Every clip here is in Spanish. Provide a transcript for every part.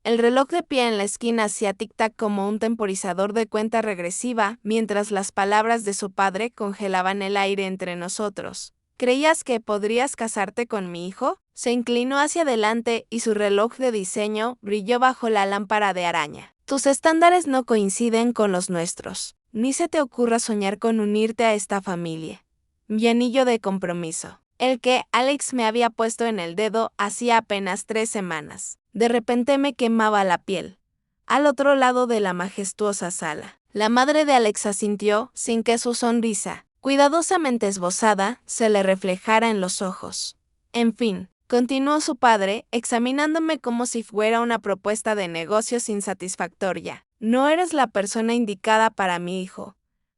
El reloj de pie en la esquina hacía tic-tac como un temporizador de cuenta regresiva, mientras las palabras de su padre congelaban el aire entre nosotros. ¿Creías que podrías casarte con mi hijo? Se inclinó hacia adelante y su reloj de diseño brilló bajo la lámpara de araña. Tus estándares no coinciden con los nuestros. Ni se te ocurra soñar con unirte a esta familia. Mi anillo de compromiso, el que Alex me había puesto en el dedo hacía apenas 3 semanas. De repente me quemaba la piel. Al otro lado de la majestuosa sala, la madre de Alex asintió sin que su sonrisa, cuidadosamente esbozada, se le reflejara en los ojos. En fin, continuó su padre, examinándome como si fuera una propuesta de negocios insatisfactoria. No eres la persona indicada para mi hijo.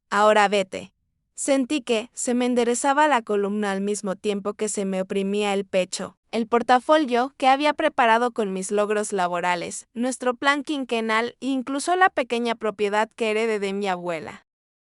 Ahora vete. Sentí que se me enderezaba la columna al mismo tiempo que se me oprimía el pecho. El portafolio que había preparado con mis logros laborales, nuestro plan quinquenal e incluso la pequeña propiedad que heredé de mi abuela,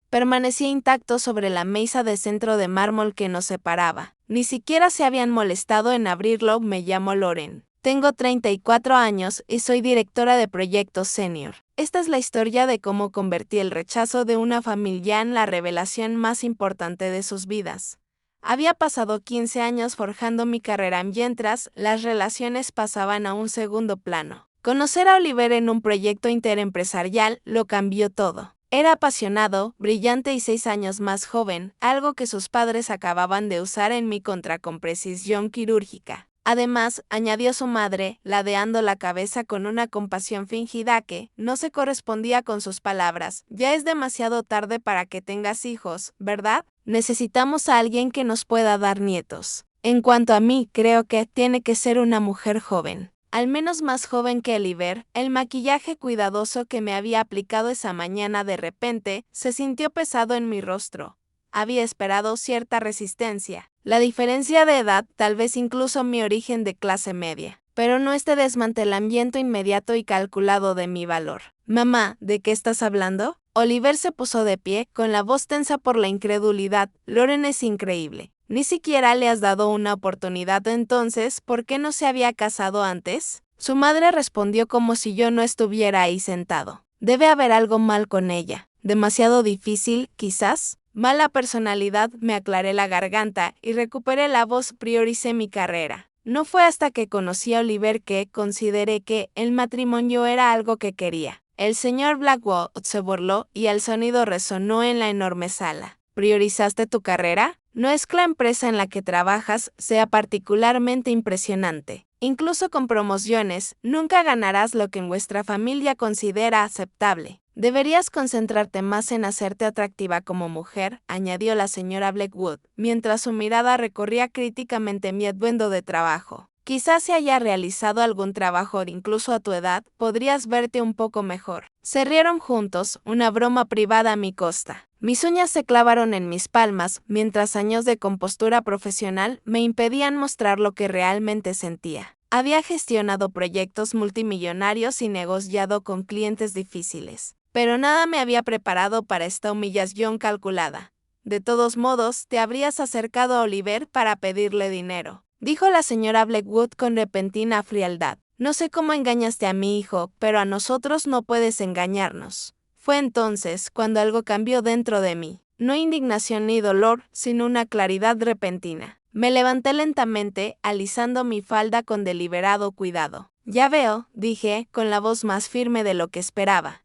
permanecía intacto sobre la mesa de centro de mármol que nos separaba. Ni siquiera se habían molestado en abrirlo. Me llamo Loren. Tengo 34 años y soy directora de proyectos senior. Esta es la historia de cómo convertí el rechazo de una familia en la revelación más importante de sus vidas. Había pasado 15 años forjando mi carrera mientras las relaciones pasaban a un segundo plano. Conocer a Oliver en un proyecto interempresarial lo cambió todo. Era apasionado, brillante y 6 años más joven, algo que sus padres acababan de usar en mí contra con precisión quirúrgica. Además, añadió su madre, ladeando la cabeza con una compasión fingida que no se correspondía con sus palabras. Ya es demasiado tarde para que tengas hijos, ¿verdad? Necesitamos a alguien que nos pueda dar nietos. En cuanto a mí, creo que tiene que ser una mujer joven. Al menos más joven que Oliver. El maquillaje cuidadoso que me había aplicado esa mañana de repente se sintió pesado en mi rostro. Había esperado cierta resistencia. La diferencia de edad, tal vez incluso mi origen de clase media, pero no este desmantelamiento inmediato y calculado de mi valor. Mamá, ¿de qué estás hablando? Oliver se puso de pie, con la voz tensa por la incredulidad. Loren es increíble. ¿Ni siquiera le has dado una oportunidad entonces? ¿Por qué no se había casado antes? Su madre respondió como si yo no estuviera ahí sentado. Debe haber algo mal con ella. Demasiado difícil, quizás. Mala personalidad. Me aclaré la garganta y recuperé la voz. Prioricé mi carrera. No fue hasta que conocí a Oliver que consideré que el matrimonio era algo que quería. El señor Blackwell se burló y el sonido resonó en la enorme sala. ¿Priorizaste tu carrera? No es que la empresa en la que trabajas sea particularmente impresionante. Incluso con promociones, nunca ganarás lo que vuestra familia considera aceptable. Deberías concentrarte más en hacerte atractiva como mujer, añadió la señora Blackwood, mientras su mirada recorría críticamente mi atuendo de trabajo. Quizás si haya realizado algún trabajo incluso a tu edad, podrías verte un poco mejor. Se rieron juntos, una broma privada a mi costa. Mis uñas se clavaron en mis palmas, mientras años de compostura profesional me impedían mostrar lo que realmente sentía. Había gestionado proyectos multimillonarios y negociado con clientes difíciles, pero nada me había preparado para esta humillación calculada. De todos modos, te habrías acercado a Oliver para pedirle dinero, dijo la señora Blackwood con repentina frialdad. No sé cómo engañaste a mi hijo, pero a nosotros no puedes engañarnos. Fue entonces cuando algo cambió dentro de mí. No indignación ni dolor, sino una claridad repentina. Me levanté lentamente, alisando mi falda con deliberado cuidado. Ya veo, dije, con la voz más firme de lo que esperaba.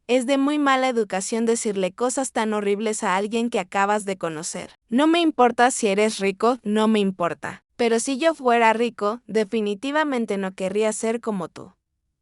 Es de muy mala educación decirle cosas tan horribles a alguien que acabas de conocer. No me importa si eres rico, no me importa. Pero si yo fuera rico, definitivamente no querría ser como tú.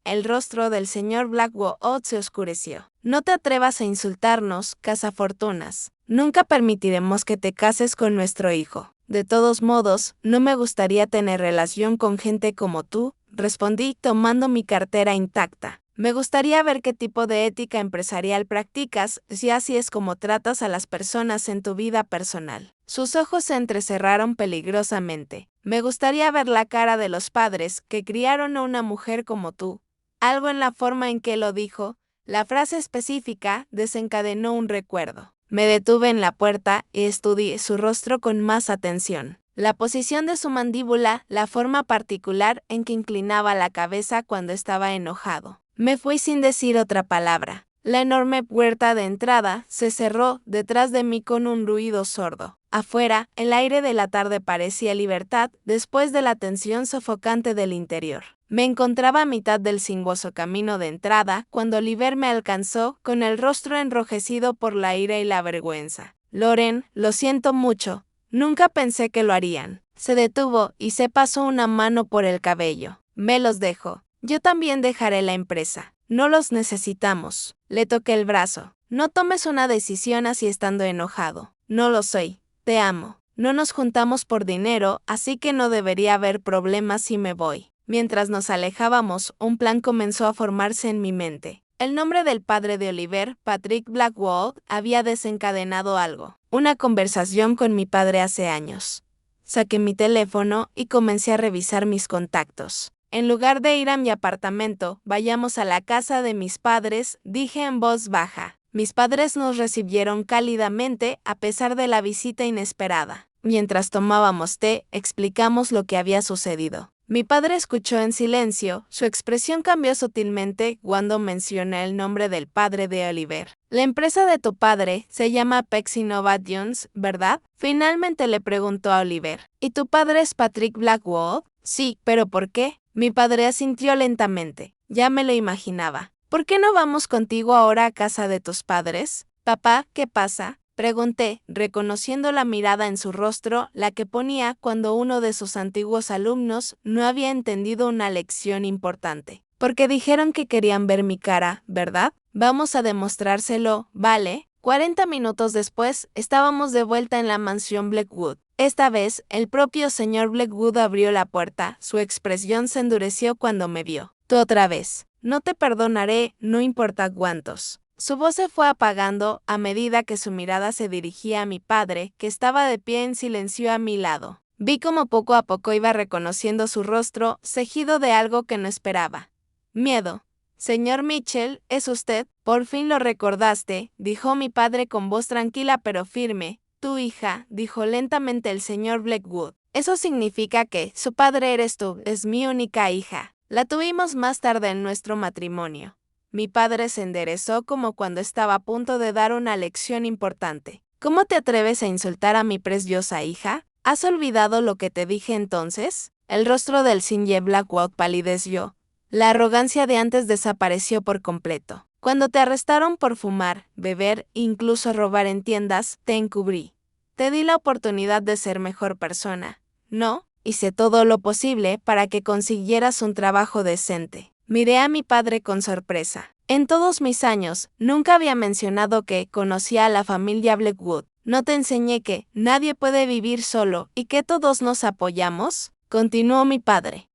El rostro del señor Blackwell se oscureció. No te atrevas a insultarnos, cazafortunas. Nunca permitiremos que te cases con nuestro hijo. De todos modos, no me gustaría tener relación con gente como tú, respondí tomando mi cartera intacta. Me gustaría ver qué tipo de ética empresarial practicas, si así es como tratas a las personas en tu vida personal. Sus ojos se entrecerraron peligrosamente. Me gustaría ver la cara de los padres que criaron a una mujer como tú. Algo en la forma en que lo dijo, la frase específica, desencadenó un recuerdo. Me detuve en la puerta y estudié su rostro con más atención. La posición de su mandíbula, la forma particular en que inclinaba la cabeza cuando estaba enojado. Me fui sin decir otra palabra. La enorme puerta de entrada se cerró detrás de mí con un ruido sordo. Afuera, el aire de la tarde parecía libertad después de la tensión sofocante del interior. Me encontraba a mitad del sinuoso camino de entrada cuando Oliver me alcanzó con el rostro enrojecido por la ira y la vergüenza. Loren, lo siento mucho. Nunca pensé que lo harían. Se detuvo y se pasó una mano por el cabello. Me los dejo. Yo también dejaré la empresa. No los necesitamos. Le toqué el brazo. No tomes una decisión así estando enojado. No lo soy. Te amo. No nos juntamos por dinero, así que no debería haber problemas si me voy. Mientras nos alejábamos, un plan comenzó a formarse en mi mente. El nombre del padre de Oliver, Patrick Blackwood, había desencadenado algo. Una conversación con mi padre hace años. Saqué mi teléfono y comencé a revisar mis contactos. En lugar de ir a mi apartamento, vayamos a la casa de mis padres, dije en voz baja. Mis padres nos recibieron cálidamente a pesar de la visita inesperada. Mientras tomábamos té, explicamos lo que había sucedido. Mi padre escuchó en silencio, su expresión cambió sutilmente cuando mencioné el nombre del padre de Oliver. La empresa de tu padre se llama Pex Innovations, ¿verdad? Finalmente le preguntó a Oliver. ¿Y tu padre es Patrick Blackwood? Sí, ¿pero por qué? Mi padre asintió lentamente. Ya me lo imaginaba. ¿Por qué no vamos contigo ahora a casa de tus padres? Papá, ¿qué pasa? Pregunté, reconociendo la mirada en su rostro, la que ponía cuando uno de sus antiguos alumnos no había entendido una lección importante. Porque dijeron que querían ver mi cara, ¿verdad? Vamos a demostrárselo, ¿vale? 40 minutos después, estábamos de vuelta en la mansión Blackwood. Esta vez, el propio señor Blackwood abrió la puerta. Su expresión se endureció cuando me vio. Tú otra vez. No te perdonaré, no importa cuántos. Su voz se fue apagando a medida que su mirada se dirigía a mi padre, que estaba de pie en silencio a mi lado. Vi como poco a poco iba reconociendo su rostro, ceñido de algo que no esperaba. Miedo. Señor Mitchell, ¿es usted? Por fin lo recordaste, dijo mi padre con voz tranquila pero firme. Tu hija, dijo lentamente el señor Blackwood. Eso significa que su padre eres tú, es mi única hija. La tuvimos más tarde en nuestro matrimonio. Mi padre se enderezó como cuando estaba a punto de dar una lección importante. ¿Cómo te atreves a insultar a mi preciosa hija? ¿Has olvidado lo que te dije entonces? El rostro del señor Blackwood palideció. La arrogancia de antes desapareció por completo. Cuando te arrestaron por fumar, beber e incluso robar en tiendas, te encubrí. Te di la oportunidad de ser mejor persona. No, hice todo lo posible para que consiguieras un trabajo decente. Miré a mi padre con sorpresa. En todos mis años, nunca había mencionado que conocía a la familia Blackwood. ¿No te enseñé que nadie puede vivir solo y que todos nos apoyamos? Continuó mi padre.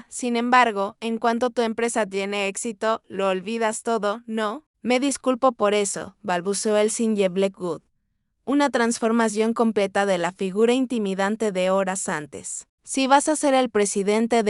Sin embargo, en cuanto tu empresa tiene éxito, lo olvidas todo, ¿no? Me disculpo por eso, balbuceó el señor Blackwood. Una transformación completa de la figura intimidante de horas antes. Si vas a ser el presidente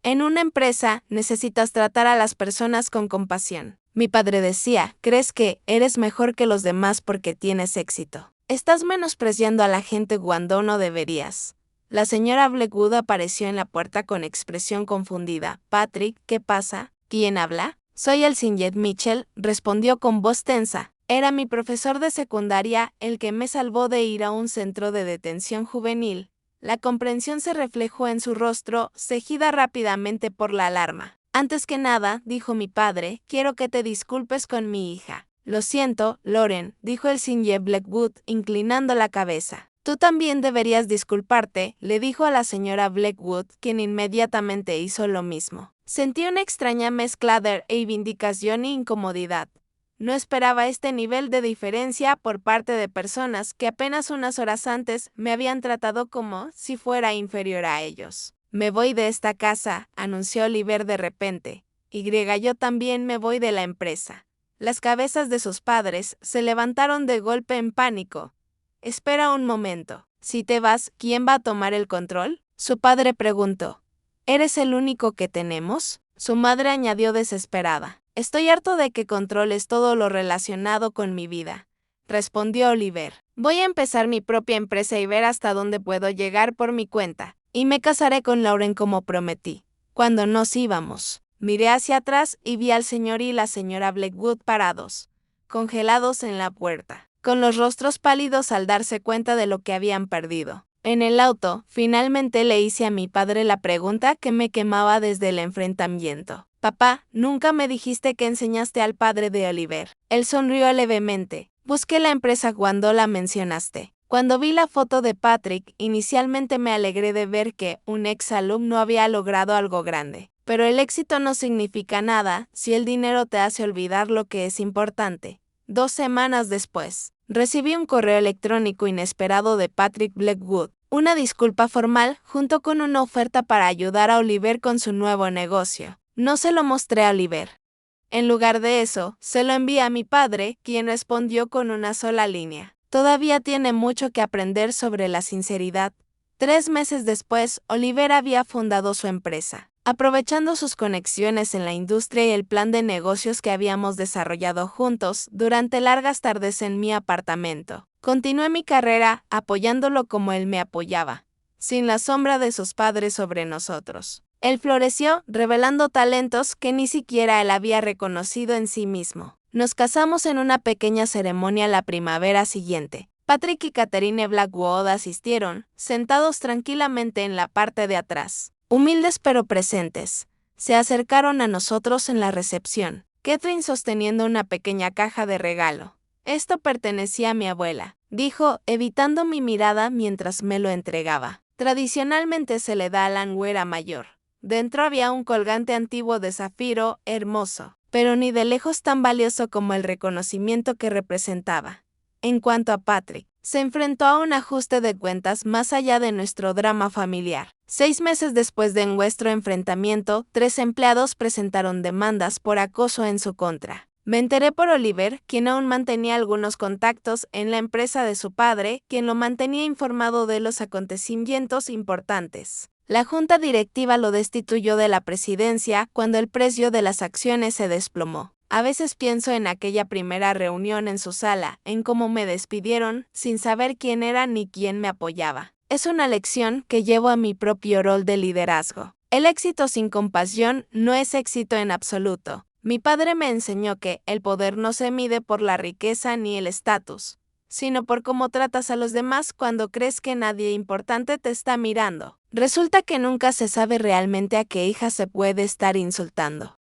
en una empresa, necesitas tratar a las personas con compasión. Mi padre decía, ¿crees que eres mejor que los demás porque tienes éxito? Estás menospreciando a la gente cuando no deberías. La señora Blackwood apareció en la puerta con expresión confundida. Patrick, ¿qué pasa? ¿Quién habla? Soy el señor Mitchell, respondió con voz tensa. Era mi profesor de secundaria el que me salvó de ir a un centro de detención juvenil. La comprensión se reflejó en su rostro, cegida rápidamente por la alarma. Antes que nada, dijo mi padre, quiero que te disculpes con mi hija. Lo siento, Loren, dijo el señor Blackwood, inclinando la cabeza. Tú también deberías disculparte, le dijo a la señora Blackwood, quien inmediatamente hizo lo mismo. Sentí una extraña mezcla de reivindicación e incomodidad. No esperaba este nivel de diferencia por parte de personas que apenas unas horas antes me habían tratado como si fuera inferior a ellos. Me voy de esta casa, anunció Oliver de repente. Yo también me voy de la empresa. Las cabezas de sus padres se levantaron de golpe en pánico. Espera un momento. Si te vas, ¿quién va a tomar el control? Su padre preguntó. ¿Eres el único que tenemos? Su madre añadió desesperada. Estoy harto de que controles todo lo relacionado con mi vida, respondió Oliver. Voy a empezar mi propia empresa y ver hasta dónde puedo llegar por mi cuenta. Y me casaré con Lauren como prometí. Cuando nos íbamos, miré hacia atrás y vi al señor y la señora Blackwood parados, congelados en la puerta, con los rostros pálidos al darse cuenta de lo que habían perdido. En el auto, finalmente le hice a mi padre la pregunta que me quemaba desde el enfrentamiento. Papá, nunca me dijiste que enseñaste al padre de Oliver. Él sonrió levemente. Busqué la empresa cuando la mencionaste. Cuando vi la foto de Patrick, inicialmente me alegré de ver que un ex alumno había logrado algo grande. Pero el éxito no significa nada si el dinero te hace olvidar lo que es importante. 2 semanas después, recibí un correo electrónico inesperado de Patrick Blackwood. Una disculpa formal junto con una oferta para ayudar a Oliver con su nuevo negocio. No se lo mostré a Oliver. En lugar de eso, se lo envié a mi padre, quien respondió con una sola línea. Todavía tiene mucho que aprender sobre la sinceridad. 3 meses después, Oliver había fundado su empresa. Aprovechando sus conexiones en la industria y el plan de negocios que habíamos desarrollado juntos durante largas tardes en mi apartamento, continué mi carrera apoyándolo como él me apoyaba, sin la sombra de sus padres sobre nosotros. Él floreció, revelando talentos que ni siquiera él había reconocido en sí mismo. Nos casamos en una pequeña ceremonia la primavera siguiente. Patrick y Catherine Blackwood asistieron, sentados tranquilamente en la parte de atrás. Humildes pero presentes, se acercaron a nosotros en la recepción, Catherine sosteniendo una pequeña caja de regalo. Esto pertenecía a mi abuela, dijo, evitando mi mirada mientras me lo entregaba. Tradicionalmente se le da a la nuera mayor. Dentro había un colgante antiguo de zafiro, hermoso, pero ni de lejos tan valioso como el reconocimiento que representaba. En cuanto a Patrick, se enfrentó a un ajuste de cuentas más allá de nuestro drama familiar. 6 meses después de nuestro enfrentamiento, 3 empleados presentaron demandas por acoso en su contra. Me enteré por Oliver, quien aún mantenía algunos contactos en la empresa de su padre, quien lo mantenía informado de los acontecimientos importantes. La junta directiva lo destituyó de la presidencia cuando el precio de las acciones se desplomó. A veces pienso en aquella primera reunión en su sala, en cómo me despidieron, sin saber quién era ni quién me apoyaba. Es una lección que llevo a mi propio rol de liderazgo. El éxito sin compasión no es éxito en absoluto. Mi padre me enseñó que el poder no se mide por la riqueza ni el estatus, sino por cómo tratas a los demás cuando crees que nadie importante te está mirando. Resulta que nunca se sabe realmente a qué hija se puede estar insultando.